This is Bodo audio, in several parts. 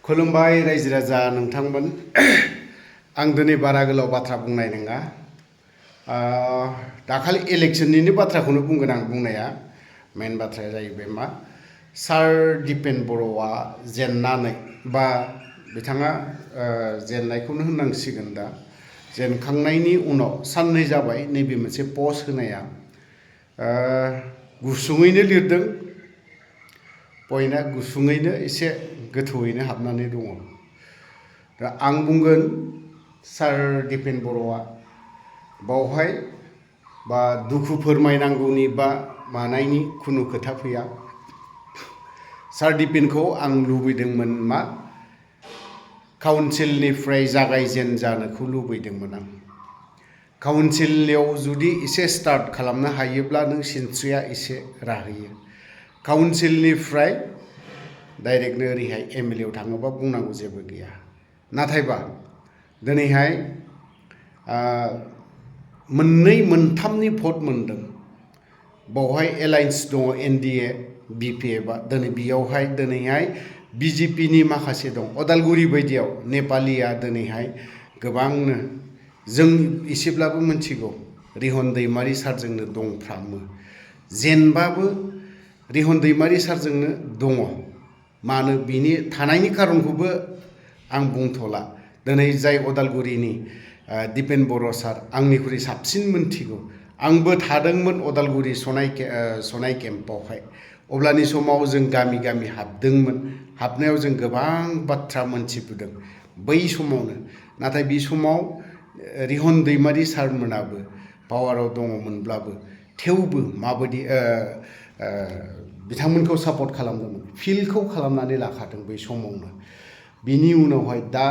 खुलुमबाय रायजो राजा नोंथांमोन आं दिनै बारा गोलाव बाथ्रा बुंनाय नङा दाखालि इलेक्शननिनो बाथ्राखौनो बुंगोन आं बुंनाया मेन बाथ्राया जाहैबाय मा सार दिपेन बर'आ जेननानै बा बिथाङा जेननायखौनो होननांसिगोन दा जेनखांनायनि उनाव साननै जाबाय नैबे मोनसे पस्ट होनाया गुसुङैनो लिरदों पइन्टआ गुसुङैनो एसे गोथौयैनो हाबनानै दङ दा आं बुंगोन सार दिपेन बर'आ बावहाय बा दुखु फोरमायनांगौनि बा मानायनि खुनु खोथा फैया सार दिपेनखौ आं लुबैदोंमोन मा काउन्सिलनिफ्राय जागायजेन जानोखौ लुबैदोंमोन आं काउन्सिलाव जुदि एसे स्टार्ट खालामनो हायोब्ला नों सिनस्रिया एसे राहैयो काउन्सिलनिफ्राय डाइरेक्टनो ओरैहाय एमएलएआव थाङोबा बुंनांगौ जेबो गैया नाथायबा दिनैहाय मोननै मोनथामनि भट मोनदों बावहाय एलायन्स दङ एनडिए बिपिएफआ दिनै बेयावहाय दिनैहाय बिजेपिनि माखासे दं अदालगुरि बायदियाव नेपालिया दिनैहाय गोबांनो जों एसेब्लाबो मिथिगौ रिहन दैमारि सारजोंनो दंफ्रामो जेनबाबो रिहन दैमारि सारजोंनो दङ मानो बिनि थानायनि खारनखौबो आं बुंथ'ला दिनै जाय अदालगुरिनि दिपेन बर' सार आंनिख्रुइ साबसिन मोनथिगौ आंबो थादोंमोन अदालगुरि सनाय केम्पआवहाय अब्लानि समाव जों गामि गामि हाबदोंमोन हाबनायाव जों गोबां बाथ्रा मोनथिबोदों बै समावनो नाथाय बे समाव रिहन दैमारि सारमोनाबो पावाराव दङमोनब्लाबो थेवबो माबायदि बिथांमोनखौ सापर्ट खालामदोंमोन फिल्डखौ खालामनानै लाखादों बै समावनो बिनि उनावहाय दा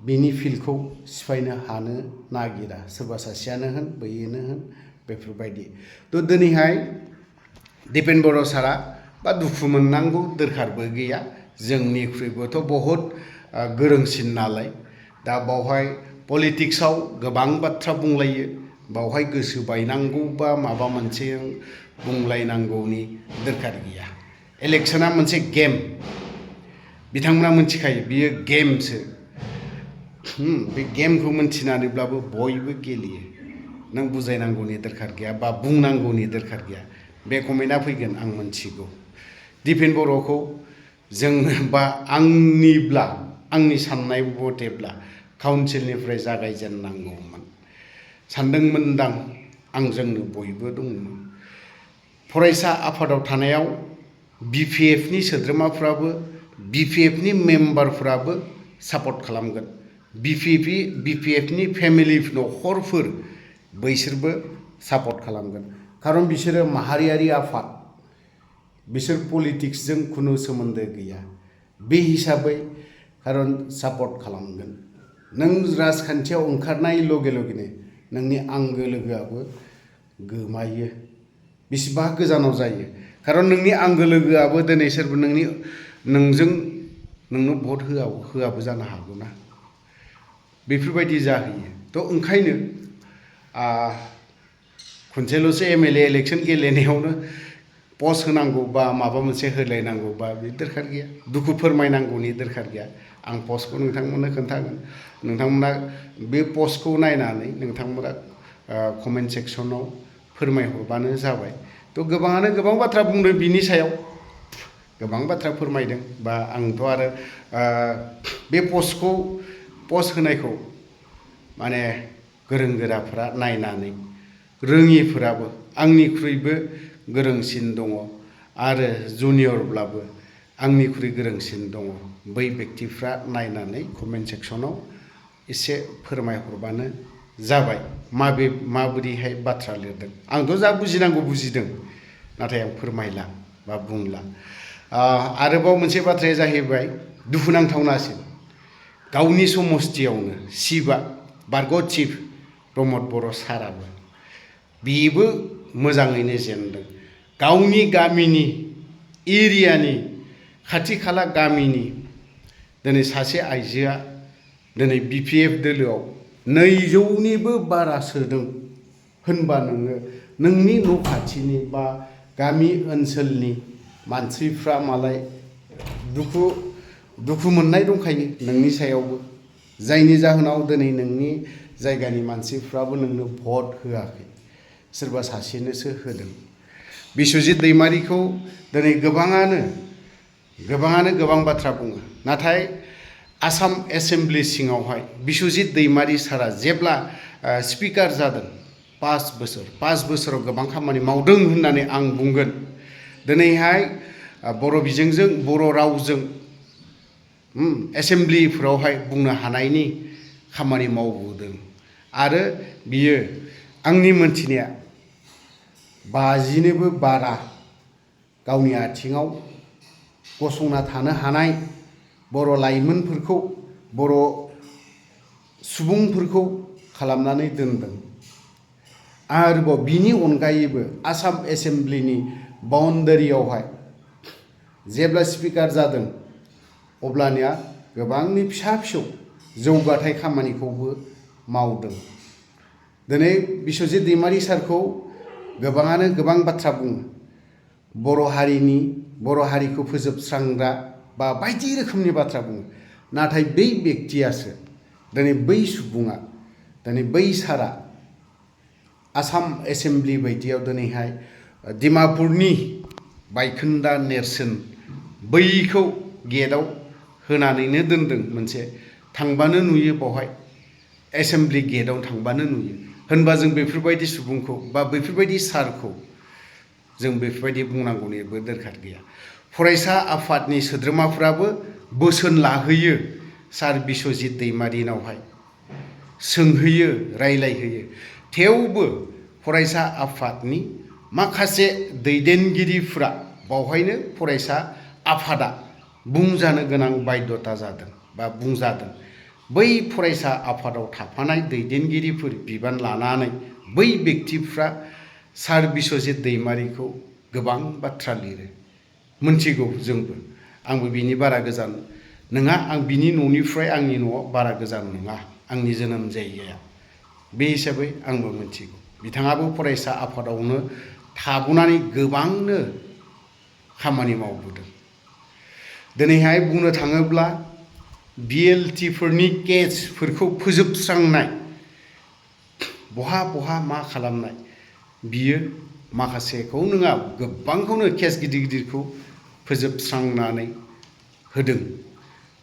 बिनि फिल्डखौ सिफायनो हानो नागिरा सोरबा सासेयानो होन बैयोनो होन बेफोरबायदि थ' दिनैहाय दिपेन बर' सारा बा दुखु मोननांगौ दरखारबो गैया जोंनिख्रुइबोथ' बहुद गोरोंसिन नालाय दा बावहाय पलिटिक्सआव गोबां बाथ्रा बुंलायो बावहाय गोसो बायनांगौ बा माबा मोनसे बुंलायनांगौनि दरखार गैया इलेक्शना मोनसे गेम बिथांमोना मिथिखायो बियो गेमसो बे गेमखौ मिथिनानैब्लाबो बयबो गेलेयो नों बुजायनांगौनि दरखार गैया बा बुंनांगौनि दरखार गैया बे कमेन्टआ फैगोन आं मिथिगौ दिपेन बर'खौ जों बा आंनि साननाय मथेब्ला काउन्सिलनिफ्राय जागायजेननांगौमोन सानदोंमोनदां आंजोंनो बयबो दंमोन फरायसा आफादाव थानायाव बिपिएफनि सोद्रोमाफ्राबो बिपिएफनि मेम्बारफ्राबो सापर्ट खालामगोन बिपिएफनि फेमिलि न'खरफोर बैसोरबो सापर्ट खालामगोन खारन बिसोरो माहारियारि आफाद बिसोर पलिटिक्सजों खुनु सोमोन्दो गैया बे हिसाबै खारन सापर्ट खालामगोन नों राजखान्थियाव ओंखारनाय लगे लगेनो नोंनि आंगो लोगोआबो गोमायो बेसेबा गोजानाव जायो खारन नोंनि आंगो लोगोआबो दिनै सोरबा नोंनो भट होआबो जानो हागौ ना बेफोरबायदि जाहैयो थ' ओंखायनो खनसेल'सो एमएलए इलेक्शन गेलेनायावनो पस्ट होनांगौ बा माबा मोनसे होलायनांगौ बा बे दरखार गैया दुखु फोरमायनांगौनि दरखार गैया आं पस्टखौ नोंथांमोननो खोन्थागोन नोंथांमोना बे पस्टखौ नायनानै नोंथांमोना कमेन्ट सेक्सनाव फोरमायहरबानो जाबाय थ' गोबाङानो गोबां बाथ्रा बुंदों बिनि सायाव गोबां बाथ्रा फोरमायदों बा आंथ' आरो बे पस्ट होनायखौ माने गोरों गोराफ्रा नायनानै रोङिफोराबो आंनिख्रुइबो गोरोंसिन दङ आरो जुनियरब्लाबो आंनिख्रुइ गोरोंसिन दङ बै बेक्तिफ्रा नायनानै कमेन्ट सेक्सनाव एसे फोरमायहरबानो जाबाय माबोरैहाय बाथ्रा लिरदों आंथ' जा बुजिनांगौ बुजिदों नाथाय आं फोरमायला बा बुंला आरोबाव मोनसे बाथ्राया जाहैबाय दुखुनांथावनासिन गावनि समस्थियावनो सिफआ बारग' चिफ प्रमद बर' साराबो बेबो मोजाङैनो जेनदों गावनि गामिनि एरियानि खाथि खाला गामिनि दिनै सासे आइजोआ दिनै बिपिएफ दोलोआव 200निबो बारा सोदों होनबा नोंनि न' खाथिनि बा गामि ओनसोलनि मानसिफ्रा मालाय दुखु दुखु मोननाय दंखायो नोंनि सायावबो, जायनि जाहोनाव दिनै नोंनि जायगानि मानसिफ्राबो नोंनो भट होआखै, सोरबा सासेनोसो होदों। बिस्वजित दैमारिखौ दिनै गोबाङानो गोबां बाथ्रा बुङो, नाथाय आसाम एसेम्ब्लि सिङावहाय बिस्वजित दैमारि सारा जेब्ला स्पिकार जादों 5 बोसोराव गोबां खामानि मावदों होननानै आं बुंगोन। दिनैहाय बर' बिजोंजों बर' रावजों एसेम्ब्लिफोरावहाय बुंनो हानायनि खामानि मावबोदों आरो बियो आंनि मोनथिनाया 50निबो बारा गावनि आथिङाव गसंना थानो हानाय बर' लाइमोनफोरखौ, बर' सुबुंफोरखौ खालामनानै दोनदों। आरोबाव बिनि अनगायैबो आसाम एसेम्ब्लिनि बाउन्डारियावहाय जेब्ला स्पिकार जादों अब्लानिया गोबांनि फिसा फिसौ जौगाथाय खामानिखौबो मावदों। दिनै बिस्वजित दैमारि सारखौ गोबाङानो गोबां बाथ्रा बुङो, बर' हारिखौ फोजोबस्रांग्रा बा बायदि रोखोमनि बाथ्रा बुङो, नाथाय बै बेक्तियासो, दिनै बै सुबुङा, दिनै बै सारा आसाम एसेम्ब्लि बायदियाव दिनैहाय डिमापुरनि बायखोन्दा नेरसोन बैखौ गेटआव होनानैनो दोनदों। मोनसे थांबानो नुयो, बावहाय एसेम्ब्लि गेटआव थांबानो नुयो। होनबा जों बेफोरबायदि सुबुंखौ बा बेफोरबायदि सारखौ जों बेफोरबायदि बुंनांगौनिबो दरखार गैया। फरायसा आफादनि सोद्रोमाफ्राबो बोसोन लाहोयो सार बिस्वजित दैमारिनावहाय, सोंहैयो, रायलायहैयो। थेवबो फरायसा आफादनि माखासे दैदेनगिरिफ्रा बावहायनो फरायसा आफादा बुंजानो गोनां बायधता जादों बा बुंजादों। बै फरायसा आफादाव थाफानाय दैदेनगिरिफोर बिबान लानानै बै बेक्तिफ्रा सार बिस्वजित दैमारिखौ गोबां बाथ्रा लिरो, मोनथिगौ जोंबो। आंबो बिनि बारा गोजान नङा, आं बिनि न'निफ्राय आंनि न'आ बारा गोजान नङा, आंनि जोनोम जायगाया। बे हिसाबै आंबो मोनथिगौ। बिथाङाबो फरायसा आफादावनो थाबोनानै गोबांनो खामानि मावबोदों। दिनैहाय बुंनो थाङोब्ला बिएलटिफोरनि केसफोरखौ फोजोबस्रांनाय, बहा मा खालामनाय, बियो माखासेखौ नङा गोबांखौनो केस गिदिरखौ फोजोबस्रांनानै होदों।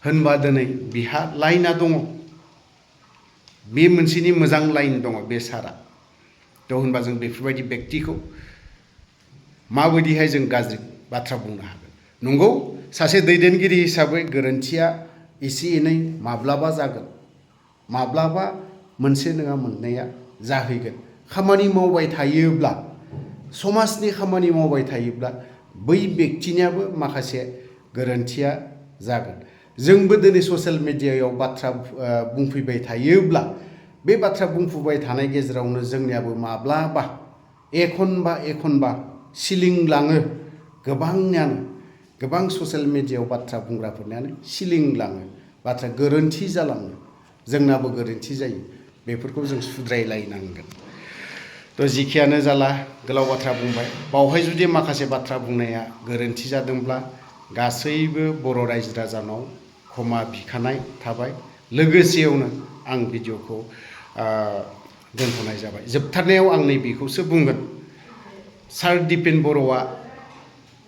होनबा दिनै बिहा लाइना दङ, बे मोनसेनि मोजां लाइन दङ बे सारा। थ' होनबा जों बेफोरबायदि बेक्तिखौ माबायदिहाय जों गाज्रि बाथ्रा बुंनो हागोन? नंगौ, सासे दैदेनगिरि हिसाबै गोरोन्थिया एसे एनै माब्लाबा जागोन, माब्लाबा मोनसे नङा मोननैया जाहैगोन। खामानि मावबाय थायोब्ला, समाजनि खामानि मावबाय थायोब्ला बै बेक्तिनियाबो माखासे गोरोन्थिया जागोन। जोंबो दिनै ससियेल मिडियायाव बाथ्रा बुंफैबाय थायोब्ला बे बाथ्रा बुंफुबाय थानाय गेजेरावनो जोंनियाबो माब्लाबा एखनबा सिलिंलाङो। गोबां ससियेल मिडियायाव बाथ्रा बुंग्राफोरनियानो सिलिंलाङो, बाथ्रा गोरोन्थि जालाङो, जोंनाबो गोरोन्थि जायो। बेफोरखौ जों सुद्रायलायनांगोन। थ' जिखियानो जाला, गोलाव बाथ्रा बुंबाय, बावहाय जुदि माखासे बाथ्रा बुंनाया गोरोन्थि जादोंब्ला गासैबो बर' रायजो राजानाव क्षमा बिखानाय थाबाय। लोगोसेयावनो आं भिडिअखौ दोनथ'नाय जाबाय। जोबथारनायाव आं नैबेखौसो बुंगोन, सार दिपेन बर'आ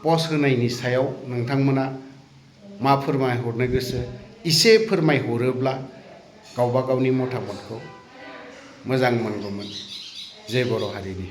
पस्ट होनायनि सायाव नोंथांमोना मा फोरमायहरनो गोसो एसे फोरमायहरोब्ला गावबा गावनि मतामतखौ मोजां मोनगौमोन। जय बर' हारिनि।